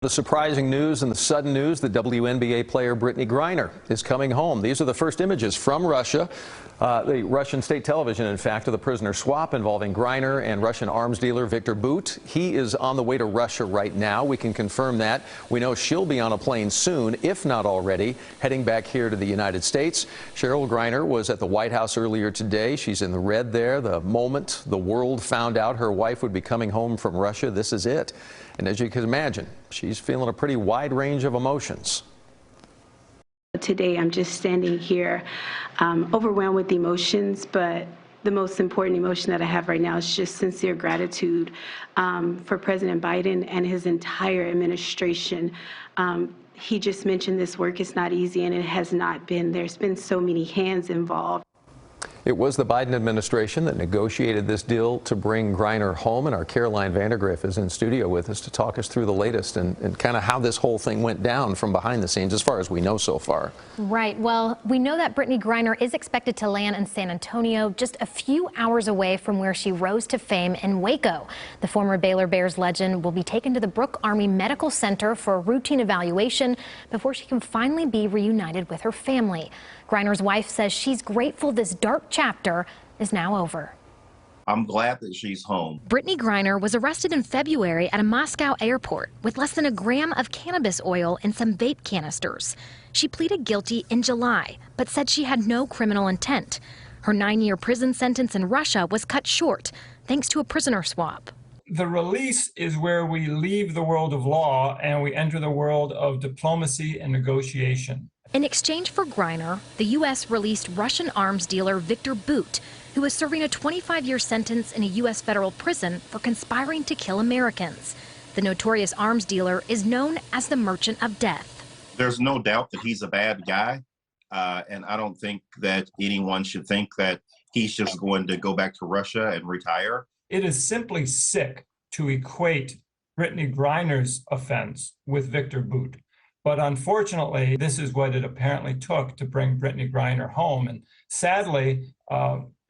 The surprising news and the sudden news that WNBA player Brittney Griner is coming home. These are the first images from Russia. The Russian state television, in fact, of the prisoner swap involving Griner and Russian arms dealer Viktor Bout. He is on the way to Russia right now. We can confirm that. We know she'll be on a plane soon, if not already, heading back here to the United States. Cheryl Griner was at the White House earlier today. She's in the red there. The moment the world found out her wife would be coming home from Russia, this is it. And as you can imagine, she's feeling a pretty wide range of emotions. Today, I'm just standing here overwhelmed with emotions, but the most important emotion that I have right now is just sincere gratitude for President Biden and his entire administration. He just mentioned this work is not easy, and it has not been. There's been so many hands involved. It was the Biden administration that negotiated this deal to bring Griner home, and our Caroline Vandergriff is in studio with us to talk us through the latest and kind of how this whole thing went down from behind the scenes, as far as we know so far. Right. Well, we know that Brittney Griner is expected to land in San Antonio, just a few hours away from where she rose to fame in Waco. The former Baylor Bears legend will be taken to the Brooke Army Medical Center for a routine evaluation before she can finally be reunited with her family. Griner's wife says she's grateful this dark chapter is now over. I'm glad that she's home. Brittney Griner was arrested in February at a Moscow airport with less than a gram of cannabis oil in some vape canisters. She pleaded guilty in July, but said she had no criminal intent. Her 9-year prison sentence in Russia was cut short, thanks to a prisoner swap. The release is where we leave the world of law and we enter the world of diplomacy and negotiation. In exchange for Griner, the U.S. released Russian arms dealer Viktor Bout, who is serving a 25-year sentence in a U.S. federal prison for conspiring to kill Americans. The notorious arms dealer is known as the Merchant of Death. There's no doubt that he's a bad guy, and I don't think that anyone should think that he's just going to go back to Russia and retire. It is simply sick to equate Brittney Griner's offense with Viktor Bout. But unfortunately, this is what it apparently took to bring Brittney Griner home. And sadly,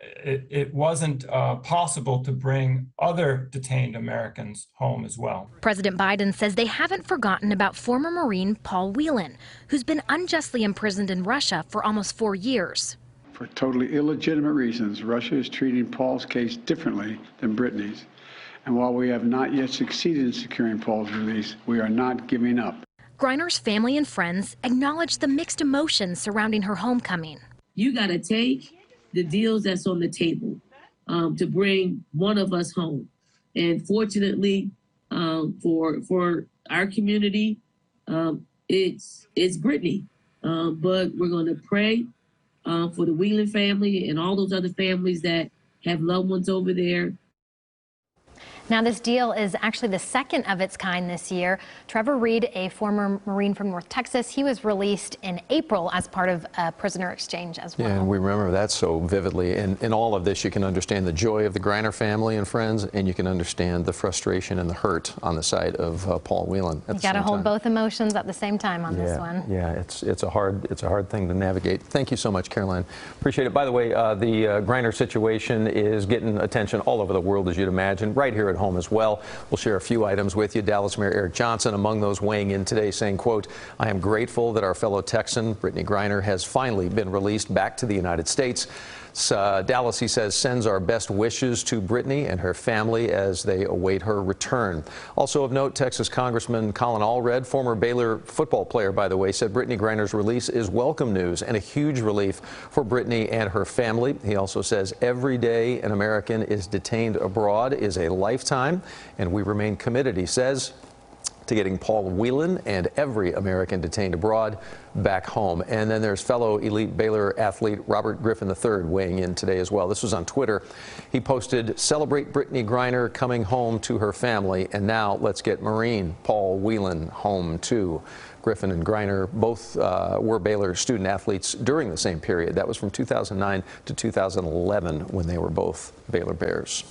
it wasn't possible to bring other detained Americans home as well. President Biden says they haven't forgotten about former Marine Paul Whelan, who's been unjustly imprisoned in Russia for almost 4 years. For totally illegitimate reasons, Russia is treating Paul's case differently than Brittney's. And while we have not yet succeeded in securing Paul's release, we are not giving up. Griner's family and friends acknowledge the mixed emotions surrounding her homecoming. You got to take the deals that's on the table to bring one of us home. And fortunately, for our community, it's Brittney. But we're going to pray for the Whelan family and all those other families that have loved ones over there. Now, this deal is actually the second of its kind this year. Trevor Reed, a former Marine from North Texas, he was released in April as part of a prisoner exchange as well. Yeah, and we remember that so vividly. And in all of this, you can understand the joy of the Griner family and friends, and you can understand the frustration and the hurt on the side of Paul Whelan. You got to hold both emotions at the same time on this one. Yeah, it's a hard thing to navigate. Thank you so much, Caroline. Appreciate it. By the way, the Griner situation is getting attention all over the world, as you'd imagine, right here at home as well. We'll share a few items with you. Dallas Mayor Eric Johnson among those weighing in today, saying, quote, "I am grateful that our fellow Texan, Brittney Griner, has finally been released back to the United States." Dallas, he says, sends our best wishes to Brittney and her family as they await her return. Also of note, Texas Congressman Colin Allred, former Baylor football player, by the way, said Brittney Griner's release is welcome news and a huge relief for Brittney and her family. He also says every day an American is detained abroad is a lifetime, and we remain committed, he says, to getting Paul Whelan and every American detained abroad back home. And then there's fellow elite Baylor athlete Robert Griffin III weighing in today as well. This was on Twitter. He posted, "Celebrate Brittney Griner coming home to her family, and now let's get Marine Paul Whelan home too." Griffin and Griner both were Baylor student athletes during the same period. That was from 2009 to 2011 when they were both Baylor Bears.